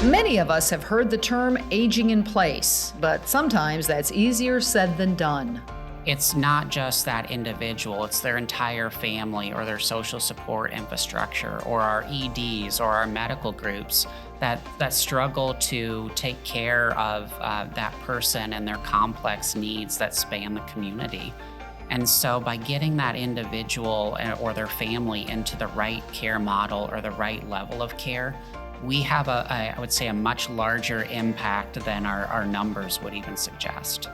Many of us have heard the term aging in place, but sometimes that's easier said than done. It's not just that individual, it's their entire family or their social support infrastructure or our EDs or our medical groups that struggle to take care of that person and their complex needs that span the community. And so by getting that individual or their family into the right care model or the right level of care, we have I would say a much larger impact than our numbers would even suggest.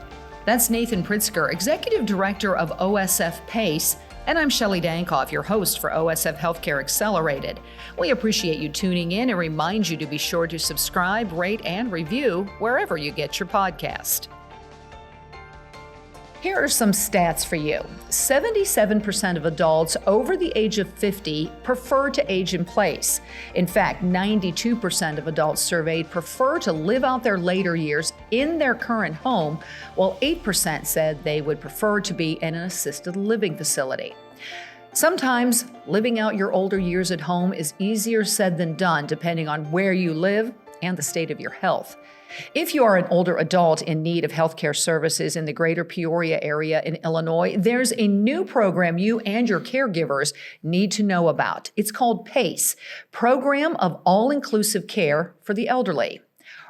That's Nathan Pritzker, Executive Director of OSF PACE, and I'm Shelli Dankoff, your host for OSF HealthCare Accelerated. We appreciate you tuning in and remind you to be sure to subscribe, rate, and review wherever you get your podcast. Here are some stats for you. 77% of adults over the age of 50 prefer to age in place. In fact, 92% of adults surveyed prefer to live out their later years in their current home, while 8% said they would prefer to be in an assisted living facility. Sometimes living out your older years at home is easier said than done, depending on where you live and the state of your health. If you are an older adult in need of healthcare services in the greater Peoria area in Illinois, there's a new program you and your caregivers need to know about. It's called PACE, Program of All-Inclusive Care for the Elderly.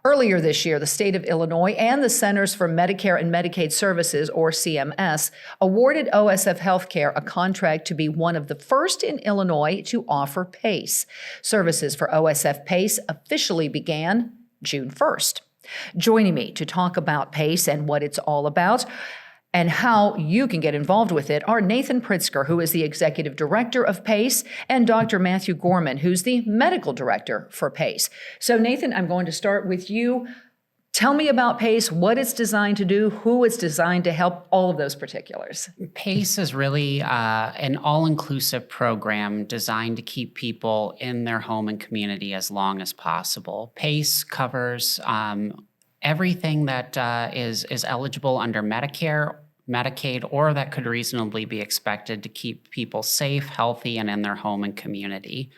Earlier this year, the state of Illinois and the Centers for Medicare and Medicaid Services, or CMS, awarded OSF HealthCare a contract to be one of the first in Illinois to offer PACE. Services for OSF PACE officially began June 1st. Joining me to talk about PACE and what it's all about and how you can get involved with it are Nathan Pritzker, who is the Executive Director of PACE, and Dr. Matthew Gorman, who's the Medical Director for PACE. So Nathan, I'm going to start with you. Tell me about PACE, what it's designed to do, who it's designed to help, all of those particulars. PACE is really an all-inclusive program designed to keep people in their home and community as long as possible. PACE covers everything that is eligible under Medicare, Medicaid, or that could reasonably be expected to keep people safe, healthy, and in their home and community.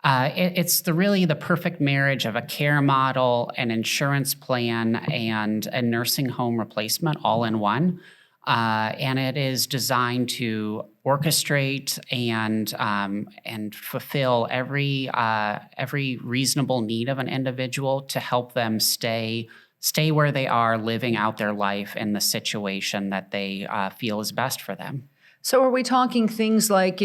It's really the perfect marriage of a care model, an insurance plan, and a nursing home replacement all in one. And it is designed to orchestrate and fulfill every reasonable need of an individual to help them stay where they are, living out their life in the situation that they feel is best for them. So are we talking things like,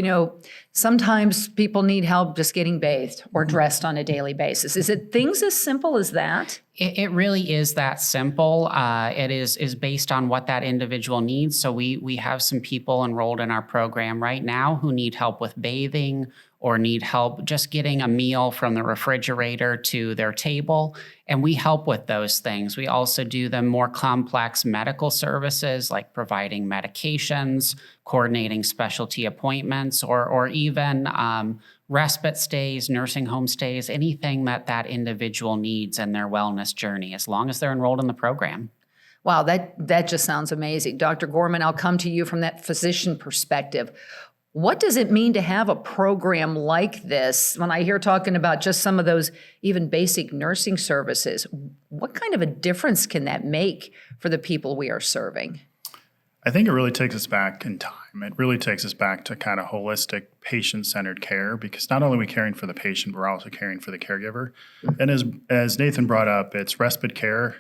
sometimes people need help just getting bathed or dressed on a daily basis? Is it things as simple as that? It really is that simple. It is based on what that individual needs. So we have some people enrolled in our program right now who need help with bathing or need help just getting a meal from the refrigerator to their table. And we help with those things. We also do the more complex medical services like providing medications, coordinating specialty appointments, or even respite stays, nursing home stays, anything that individual needs in their wellness journey, as long as they're enrolled in the program. Wow, that just sounds amazing. Dr. Gorman, I'll come to you from that physician perspective. What does it mean to have a program like this? When I hear talking about just some of those even basic nursing services, what kind of a difference can that make for the people we are serving? I think it really takes us back in time. It really takes us back to kind of holistic, patient-centered care, because not only are we caring for the patient, we're also caring for the caregiver. And as Nathan brought up, it's respite care,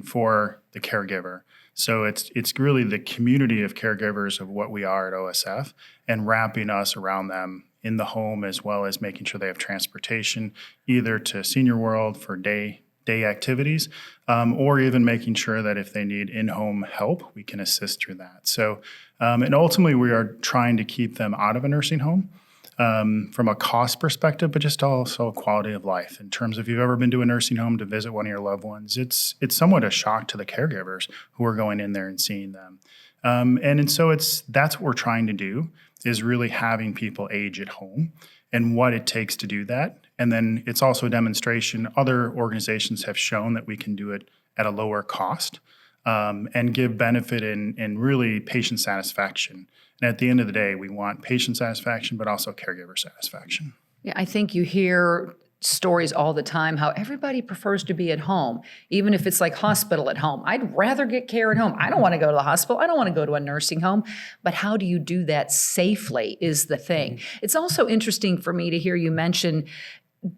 for the caregiver. So it's really the community of caregivers of what we are at OSF and wrapping us around them in the home, as well as making sure they have transportation, either to Senior World for day activities, or even making sure that if they need in-home help, we can assist through that. So, and ultimately we are trying to keep them out of a nursing home from a cost perspective, but just also a quality of life. In terms of if you've ever been to a nursing home to visit one of your loved ones, it's somewhat a shock to the caregivers who are going in there and seeing them. And so that's what we're trying to do, is really having people age at home and what it takes to do that. And then it's also a demonstration. Other organizations have shown that we can do it at a lower cost and give benefit in really patient satisfaction. And at the end of the day, we want patient satisfaction, but also caregiver satisfaction. Yeah, I think you hear stories all the time how everybody prefers to be at home, even if it's like hospital at home. I'd rather get care at home. I don't want to go to the hospital. I don't want to go to a nursing home. But how do you do that safely is the thing. It's also interesting for me to hear you mention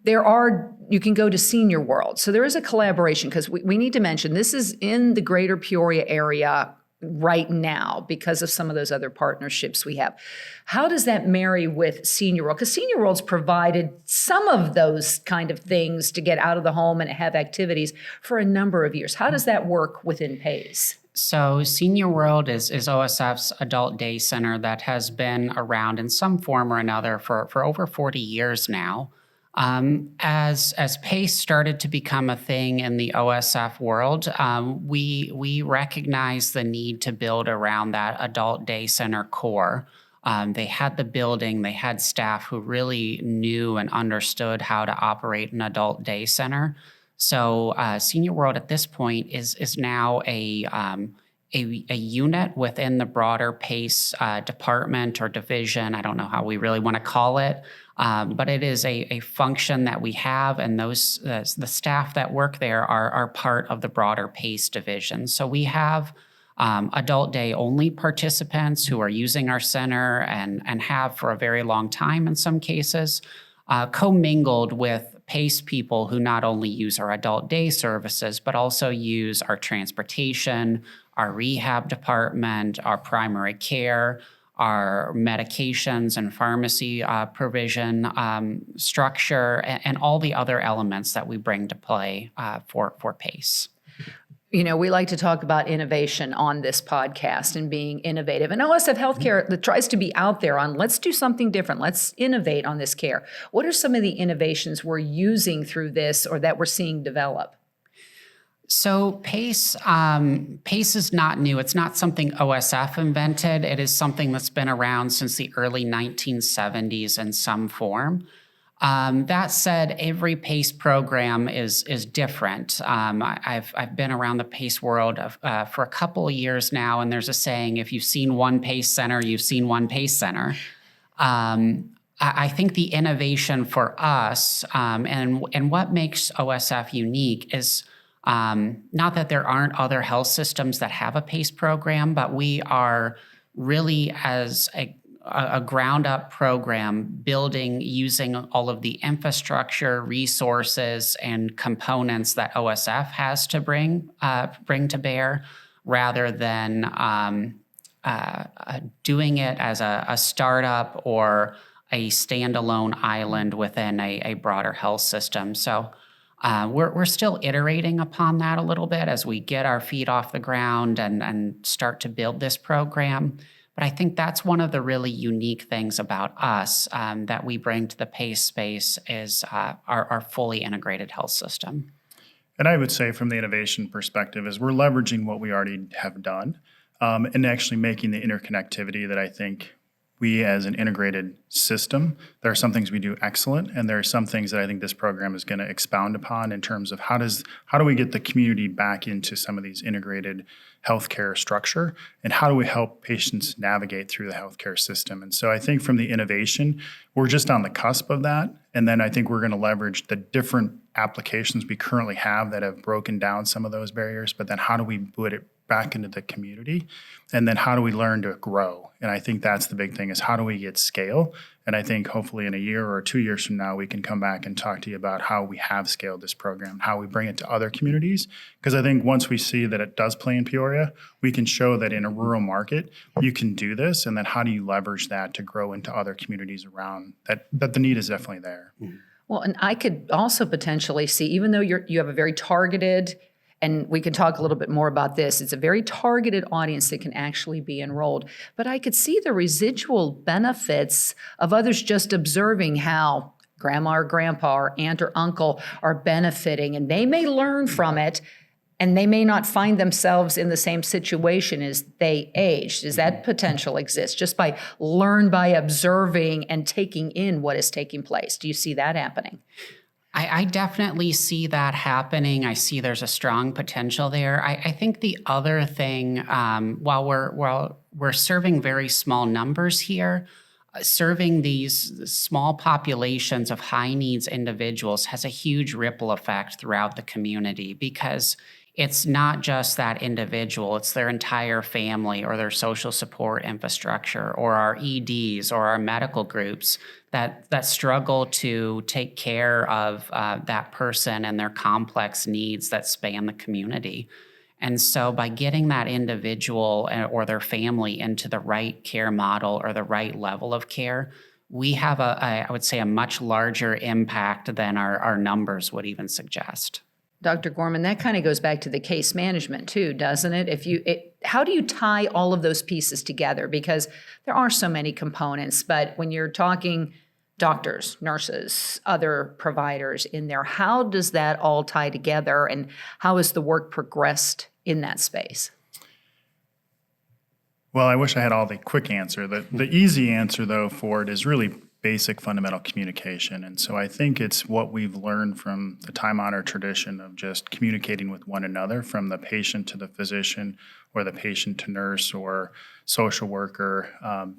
you can go to Senior World. So there is a collaboration, because we need to mention this is in the greater Peoria area right now because of some of those other partnerships we have. How does that marry with Senior World? Because Senior World's provided some of those kind of things to get out of the home and have activities for a number of years. How does that work within PACE? So Senior World is OSF's adult day center that has been around in some form or another for over 40 years now. As PACE started to become a thing in the OSF world, we recognized the need to build around that adult day center core. They had the building, they had staff who really knew and understood how to operate an adult day center. So Senior World at this point is now a unit within the broader PACE department or division. I don't know how we really want to call it. But it is a function that we have, and those the staff that work there are part of the broader PACE division. So we have adult day only participants who are using our center and have for a very long time in some cases, commingled with PACE people who not only use our adult day services, but also use our transportation, our rehab department, our primary care, our medications and pharmacy provision structure, and all the other elements that we bring to play for PACE. You know, we like to talk about innovation on this podcast and being innovative. And OSF HealthCare that tries to be out there on, let's do something different. Let's innovate on this care. What are some of the innovations we're using through this or that we're seeing develop? So PACE is not new. It's not something OSF invented. It is something that's been around since the early 1970s in some form. That said, every PACE program is different. I've been around the PACE world for a couple of years now, and there's a saying: if you've seen one PACE center, you've seen one PACE center. I think the innovation for us and what makes OSF unique is not that there aren't other health systems that have a PACE program, but we are really, as a ground-up program, building using all of the infrastructure, resources, and components that OSF has to bring to bear, rather than doing it as a startup or a standalone island within a broader health system. So we're still iterating upon that a little bit as we get our feet off the ground and start to build this program. But I think that's one of the really unique things about us that we bring to the PACE space is our fully integrated health system. And I would say from the innovation perspective is we're leveraging what we already have done and actually making the interconnectivity that I think we as an integrated system, there are some things we do excellent, and there are some things that I think this program is going to expound upon in terms of how do we get the community back into some of these integrated healthcare structure, and how do we help patients navigate through the healthcare system. And so I think from the innovation, we're just on the cusp of that. And then I think we're going to leverage the different applications we currently have that have broken down some of those barriers, but then how do we put it back into the community? And then how do we learn to grow? And I think that's the big thing, is how do we get scale? And I think hopefully in a year or 2 years from now, we can come back and talk to you about how we have scaled this program, how we bring it to other communities. Because I think once we see that it does play in Peoria, we can show that in a rural market, you can do this. And then how do you leverage that to grow into other communities around that the need is definitely there. Mm-hmm. Well, and I could also potentially see, even though you have a very targeted, and we can talk a little bit more about this, it's a very targeted audience that can actually be enrolled. But I could see the residual benefits of others just observing how grandma or grandpa or aunt or uncle are benefiting, and they may learn from it, and they may not find themselves in the same situation as they age. Does that potential exist just by observing and taking in what is taking place? Do you see that happening? I definitely see that happening. I see there's a strong potential there. I think the other thing, while we're serving very small numbers here, serving these small populations of high needs individuals has a huge ripple effect throughout the community, because it's not just that individual, it's their entire family or their social support infrastructure or our EDs or our medical groups that struggle to take care of that person and their complex needs that span the community. And so by getting that individual or their family into the right care model or the right level of care, we have I would say, a much larger impact than our numbers would even suggest. Dr. Gorman, that kind of goes back to the case management too, doesn't it? How do you tie all of those pieces together? Because there are so many components, but when you're talking doctors, nurses, other providers in there, how does that all tie together, and how has the work progressed in that space? Well, I wish I had all the quick answer. The easy answer, though, for it is really basic fundamental communication. And so I think it's what we've learned from the time-honored tradition of just communicating with one another, from the patient to the physician, or the patient to nurse or social worker,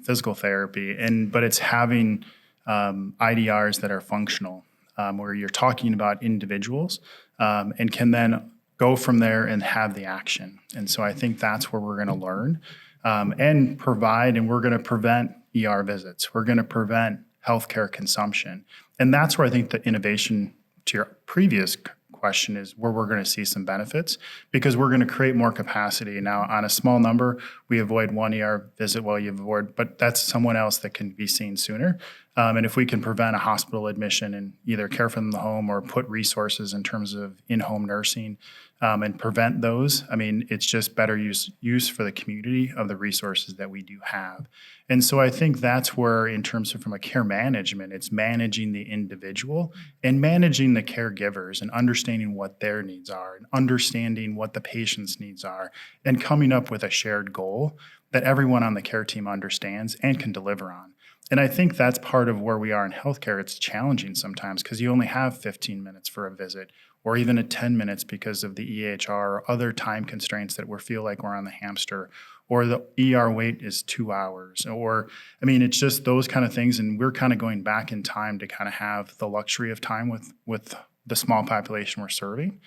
physical therapy. But it's having IDRs that are functional, where you're talking about individuals and can then go from there and have the action. And so I think that's where we're going to learn and provide, and we're going to prevent ER visits. We're going to prevent healthcare consumption. And that's where I think the innovation, to your previous question, is where we're going to see some benefits, because we're going to create more capacity. Now, on a small number, we avoid one ER visit but that's someone else that can be seen sooner. And if we can prevent a hospital admission and either care for them in the home or put resources in terms of in-home nursing and prevent those, I mean, it's just better use for the community of the resources that we do have. And so I think that's where, in terms of from a care management, it's managing the individual and managing the caregivers and understanding what their needs are and understanding what the patient's needs are and coming up with a shared goal that everyone on the care team understands and can deliver on. And I think that's part of where we are in healthcare. It's challenging sometimes because you only have 15 minutes for a visit, or even at 10 minutes because of the EHR or other time constraints that we feel like we're on the hamster, or the ER wait is 2 hours, or, I mean, it's just those kind of things. And we're kind of going back in time to kind of have the luxury of time with the small population we're serving,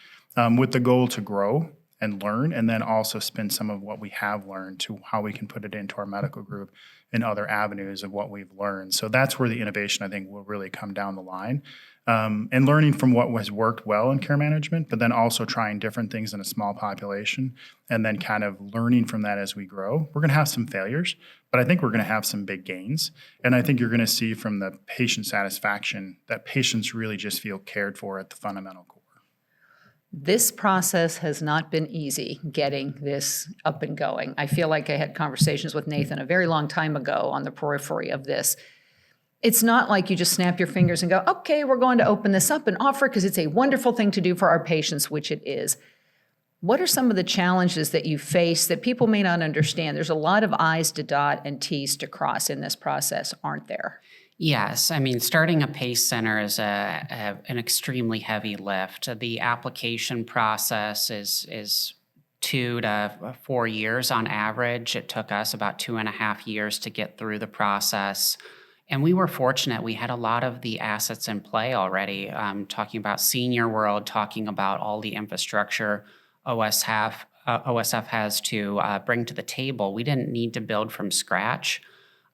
with the goal to grow and learn, and then also spend some of what we have learned to how we can put it into our medical group and other avenues of what we've learned. So that's where the innovation, I think, will really come down the line. And learning from what has worked well in care management, but then also trying different things in a small population, and then kind of learning from that as we grow. We're going to have some failures, but I think we're going to have some big gains. And I think you're going to see from the patient satisfaction that patients really just feel cared for at the fundamental core. This process has not been easy, getting this up and going. I feel like I had conversations with Nathan a very long time ago on the periphery of this. It's not like you just snap your fingers and go, okay, we're going to open this up and offer it because it's a wonderful thing to do for our patients, which it is. What are some of the challenges that you face that people may not understand? There's a lot of I's to dot and T's to cross in this process, aren't there? Yes. I mean, starting a PACE center is an extremely heavy lift. The application process is 2 to 4 years on average. It took us about 2.5 years to get through the process. And we were fortunate. We had a lot of the assets in play already, talking about Senior World, talking about all the infrastructure OSF has to bring to the table. We didn't need to build from scratch.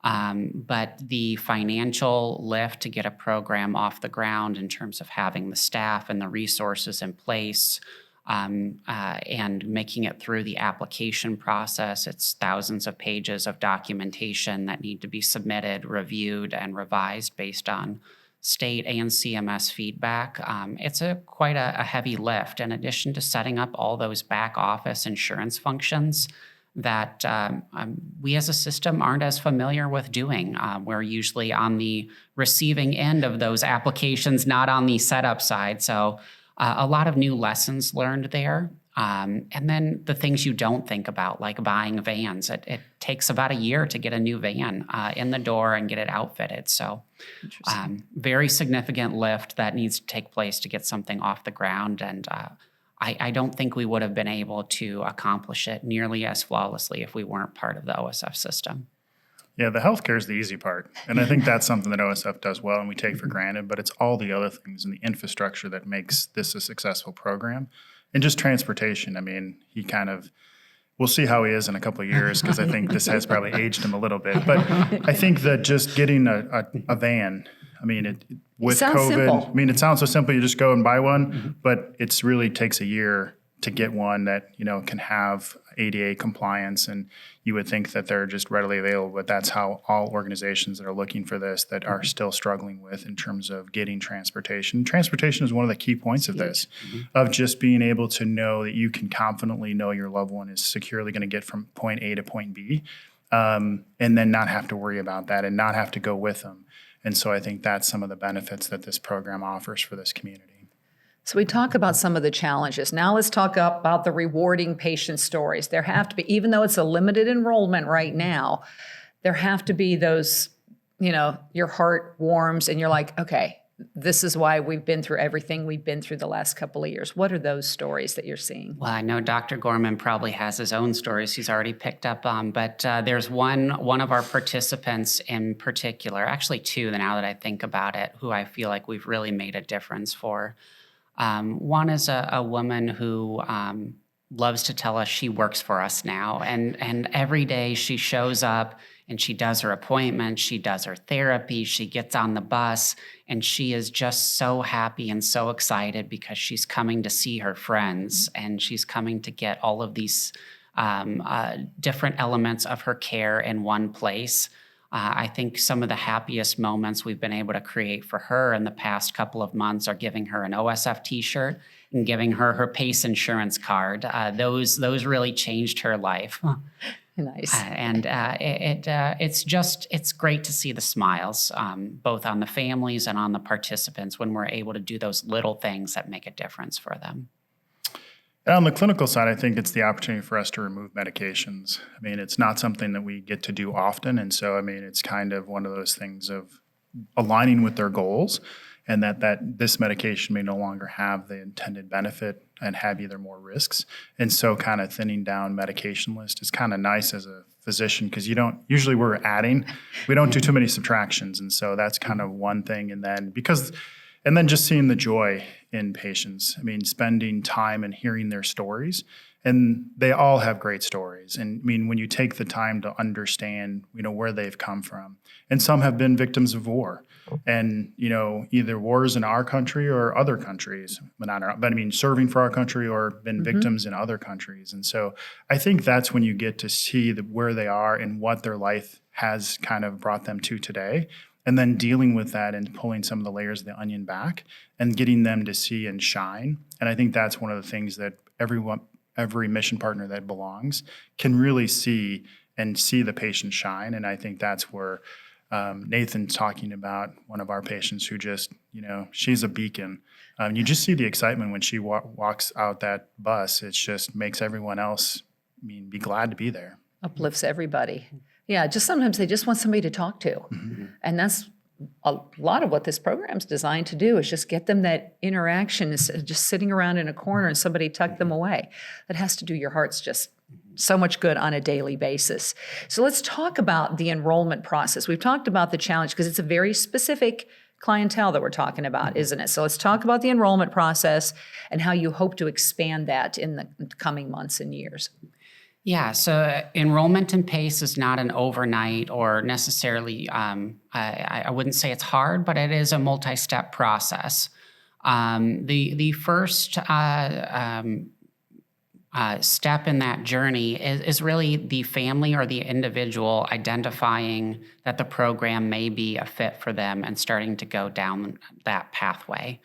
But the financial lift to get a program off the ground in terms of having the staff and the resources in place and making it through the application process, it's thousands of pages of documentation that need to be submitted, reviewed, and revised based on state and CMS feedback. It's quite a heavy lift, in addition to setting up all those back office insurance functions that we as a system aren't as familiar with doing. We're usually on the receiving end of those applications, not on the setup side. So a lot of new lessons learned there. And then the things you don't think about, like buying vans. It takes about a year to get a new van in the door and get it outfitted. So very significant lift that needs to take place to get something off the ground. And I don't think we would have been able to accomplish it nearly as flawlessly if we weren't part of the OSF system. Yeah, the healthcare is the easy part. And I think that's something that OSF does well and we take for granted, but it's all the other things and the infrastructure that makes this a successful program. And just transportation. I mean, we'll see how he is in a couple of years because I think this has probably aged him a little bit. But I think that just getting a van, I mean, with sounds COVID, simple. I mean, it sounds so simple. You just go and buy one, but it's really takes a year to get one that, can have ADA compliance. And you would think that they're just readily available, but that's how all organizations that are looking for this that are still struggling with in terms of getting transportation. Transportation is one of the key points of this, of just being able to know that you can confidently know your loved one is securely going to get from point A to point B, and then not have to worry about that and not have to go with them. And so I think that's some of the benefits that this program offers for this community. So we talk about some of the challenges. Now let's talk about the rewarding patient stories. There have to be, even though it's a limited enrollment right now, there have to be those, your heart warms and you're like, okay, this is why we've been through everything we've been through the last couple of years. What are those stories that you're seeing? Well, I know Dr. Gorman probably has his own stories he's already picked up on, but there's one of our participants in particular, actually two now that I think about it, who I feel like we've really made a difference for. One is a woman who loves to tell us she works for us now. And every day she shows up and she does her appointment, she does her therapy, she gets on the bus, and she is just so happy and so excited because she's coming to see her friends and she's coming to get all of these different elements of her care in one place. I think some of the happiest moments we've been able to create for her in the past couple of months are giving her an OSF t-shirt and giving her her PACE insurance card. Those really changed her life. Nice. It's great to see the smiles, both on the families and on the participants when we're able to do those little things that make a difference for them. And on the clinical side, I think it's the opportunity for us to remove medications. I mean, it's not something that we get to do often. And so, I mean, it's kind of one of those things of aligning with their goals and that this medication may no longer have the intended benefit and have either more risks. And so kind of thinning down medication list is kind of nice as a physician because usually we're adding, we don't do too many subtractions. And so that's kind of one thing. And then just seeing the joy in patients. I mean, spending time and hearing their stories, and they all have great stories. And I mean, when you take the time to understand, where they've come from, and some have been victims of war, and either wars in our country or other countries, but I mean, serving for our country or been victims in other countries. And so I think that's when you get to see where they are and what their life has kind of brought them to today. And then dealing with that and pulling some of the layers of the onion back and getting them to see and shine. And I think that's one of the things that every mission partner that belongs can really see the patient shine. And I think that's where Nathan's talking about one of our patients who just, she's a beacon. You just see the excitement when she walks out that bus. It just makes everyone else, be glad to be there. Uplifts everybody. Yeah, just sometimes they just want somebody to talk to. Mm-hmm. And that's a lot of what this program's designed to do is just get them that interaction instead of just sitting around in a corner and somebody tuck them away. That has to do your hearts just so much good on a daily basis. So let's talk about the enrollment process. We've talked about the challenge because it's a very specific clientele that we're talking about, isn't it? So let's talk about the enrollment process and how you hope to expand that in the coming months and years. Yeah, so enrollment in PACE is not an overnight or necessarily, I wouldn't say it's hard, but it is a multi-step process. The first step in that journey is really the family or the individual identifying that the program may be a fit for them and starting to go down that pathway.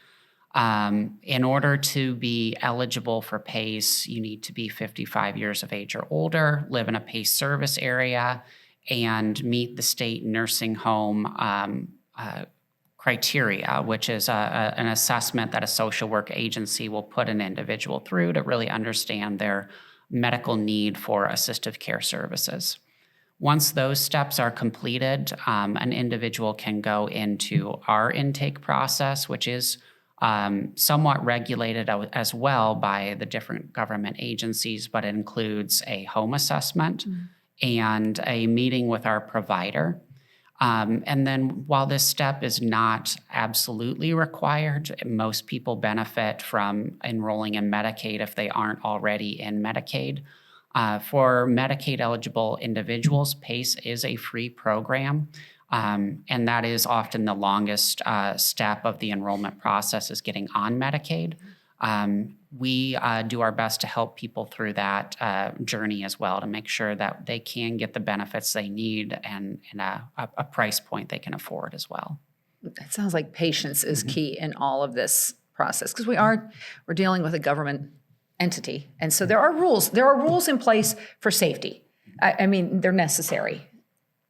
In order to be eligible for PACE, you need to be 55 years of age or older, live in a PACE service area, and meet the state nursing home criteria, which is an assessment that a social work agency will put an individual through to really understand their medical need for assistive care services. Once those steps are completed, an individual can go into our intake process, which is somewhat regulated as well by the different government agencies, but it includes a home assessment and a meeting with our provider. And then while this step is not absolutely required, most people benefit from enrolling in Medicaid if they aren't already in Medicaid. For Medicaid eligible individuals, PACE is a free program. And that is often the longest step of the enrollment process, is getting on Medicaid. We do our best to help people through that journey as well, to make sure that they can get the benefits they need and a price point they can afford as well. It sounds like patience is key in all of this process, because we're dealing with a government entity. And so there are rules. There are rules in place for safety. I mean, they're necessary.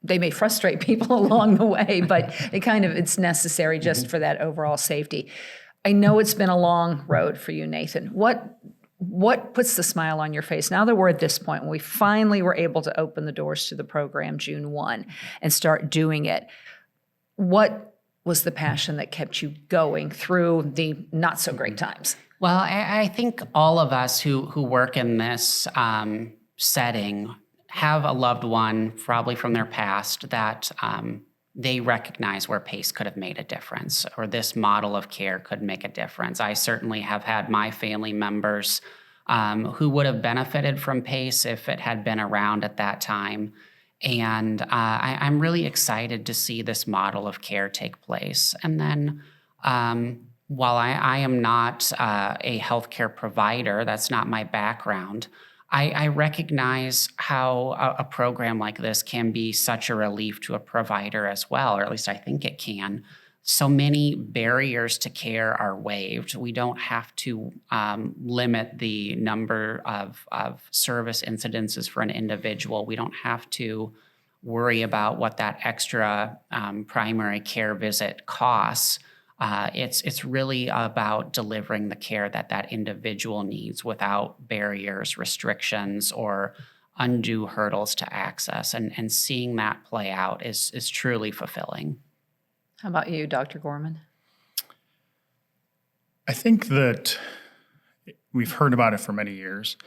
They may frustrate people along the way, but it's necessary just for that overall safety. I know it's been a long road for you, Nathan. What puts the smile on your face now that we're at this point, when we finally were able to open the doors to the program June 1 and start doing it? What was the passion that kept you going through the not so great times? Well, I think all of us who work in this setting have a loved one, probably from their past, that they recognize where PACE could have made a difference, or this model of care could make a difference. I certainly have had my family members who would have benefited from PACE if it had been around at that time. And I'm really excited to see this model of care take place. And then while I am not a healthcare provider, that's not my background, I recognize how a program like this can be such a relief to a provider as well, or at least I think it can. So many barriers to care are waived. We don't have to limit the number of service incidences for an individual. We don't have to worry about what that extra primary care visit costs. It's really about delivering the care that individual needs without barriers, restrictions, or undue hurdles to access. And seeing that play out is truly fulfilling. How about you, Dr. Gorman? I think that we've heard about it for many years.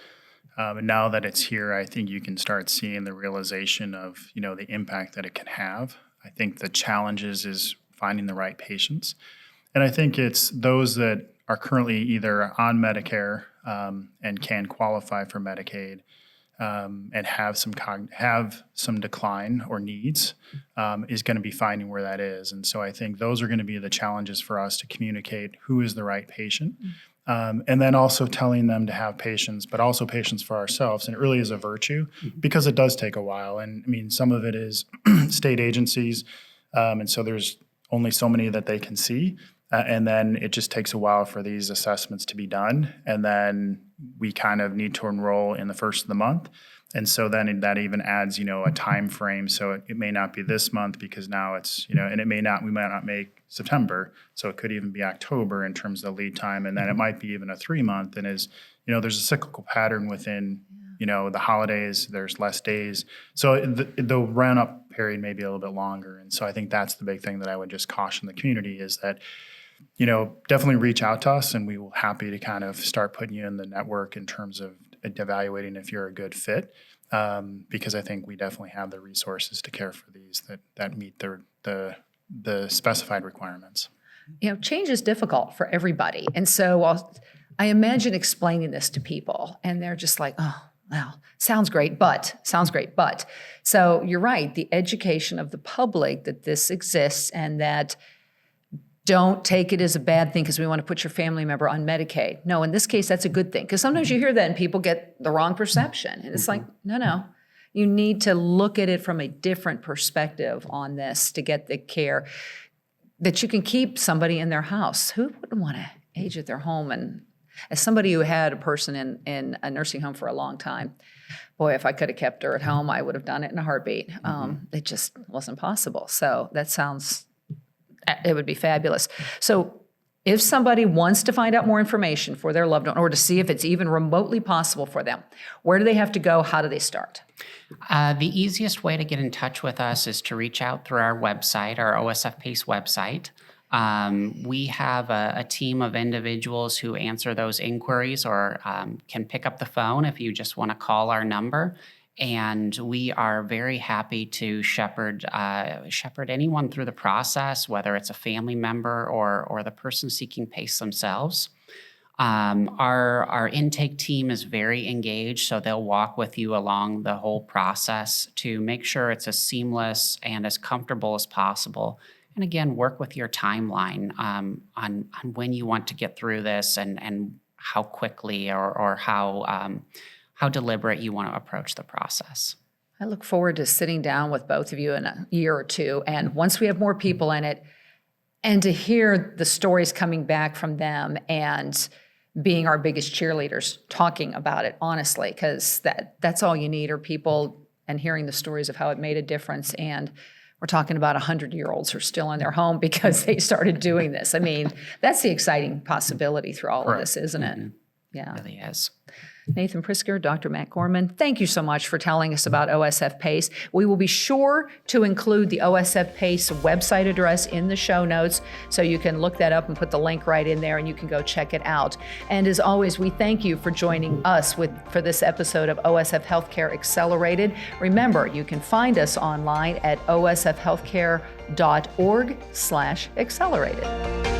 And now that it's here, I think you can start seeing the realization of, the impact that it can have. I think the challenges is finding the right patients. And I think it's those that are currently either on Medicare and can qualify for Medicaid and have some decline or needs is going to be finding where that is. And so I think those are going to be the challenges for us to communicate who is the right patient. And then also telling them to have patience, but also patience for ourselves. And it really is a virtue because it does take a while. And I mean, some of it is state agencies. And so there's only so many that they can see. And then it just takes a while for these assessments to be done. And then we kind of need to enroll in the first of the month. And so then that even adds, a time frame. So it may not be this month because now it's, and we might not make September. So it could even be October in terms of the lead time. And then it might be even a 3-month. And there's a cyclical pattern within, the holidays, there's less days. So the run-up period may be a little bit longer. And so I think that's the big thing that I would just caution the community is that, definitely reach out to us and we will happy to kind of start putting you in the network in terms of evaluating if you're a good fit. Because I think we definitely have the resources to care for these that meet the specified requirements. Change is difficult for everybody. And so I imagine explaining this to people and they're just like, oh, well, sounds great, but. So you're right, the education of the public that this exists and that don't take it as a bad thing because we want to put your family member on Medicaid. No, in this case, that's a good thing. Because sometimes you hear that and people get the wrong perception. And it's like, no. You need to look at it from a different perspective on this to get the care that you can keep somebody in their house. Who wouldn't want to age at their home? And as somebody who had a person in a nursing home for a long time, boy, if I could have kept her at home, I would have done it in a heartbeat. It just wasn't possible. So it would be fabulous. So if somebody wants to find out more information for their loved one or to see if it's even remotely possible for them, where do they have to go? How do they start? The easiest way to get in touch with us is to reach out through our website, our OSF PACE website. We have a team of individuals who answer those inquiries or can pick up the phone if you just want to call our number. And we are very happy to shepherd anyone through the process, whether it's a family member or the person seeking PACE themselves. Our intake team is very engaged, so they'll walk with you along the whole process to make sure it's as seamless and as comfortable as possible. And again, work with your timeline on when you want to get through this and how quickly or how deliberate you want to approach the process. I look forward to sitting down with both of you in a year or two, and once we have more people in it, and to hear the stories coming back from them and being our biggest cheerleaders, talking about it honestly, because that's all you need are people and hearing the stories of how it made a difference. And we're talking about 100-year-olds who are still in their home because they started doing this. I mean, that's the exciting possibility through all of this, isn't it? Yeah. It really is. Nathan Pritzker, Dr. Matt Gorman, thank you so much for telling us about OSF PACE. We will be sure to include the OSF PACE website address in the show notes, so you can look that up and put the link right in there and you can go check it out. And as always, we thank you for joining us for this episode of OSF HealthCare Accelerated. Remember, you can find us online at osfhealthcare.org/accelerated.